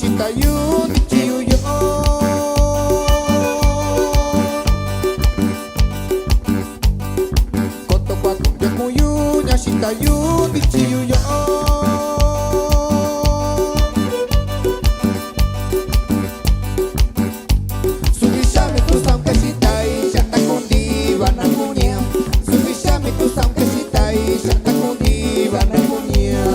Shitayu Chiyuyo Koto Kwatu Yakuyu Shitayu Chiyuyo Subishami tu sam que shitai Shata kundi banamunia Subishami tu sam que shitai Shata kundi banamunia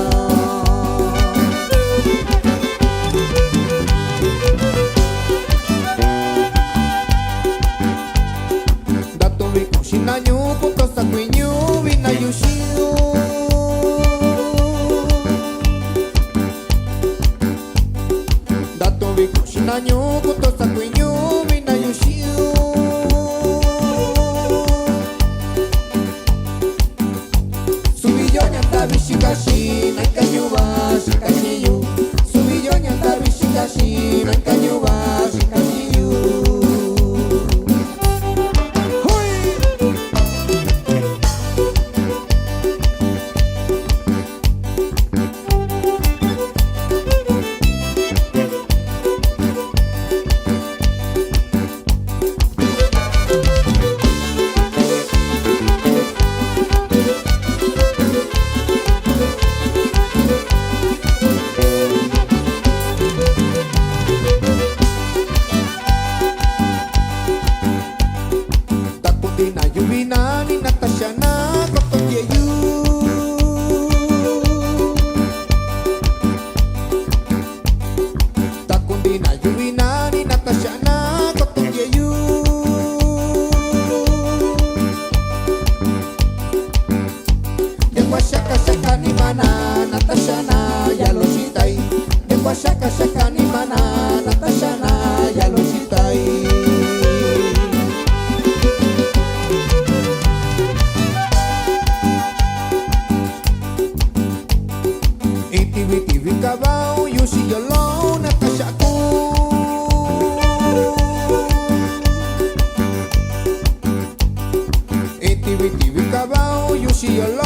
Shinanyu puto sakuinyu vinayushiu Dato viku shinanyu puto sakuinyu vinayushiu Subiyo nyanda bishikashi naikanyuba shikashiyu Subiyo nyanda bishikashi naikanyuba shikashiyu Yuvina ni Natasha na Kotoyeyu Takundina Yuvina ni Natasha na Kotoyeyu Dekwa shaka shaka ni mana Natasha na Yaloshitai Dekwa shaka shaka ni mana Natasha na Yaloshitai TV kabau yusi yolo Natasha ku TV kabau yusi yolo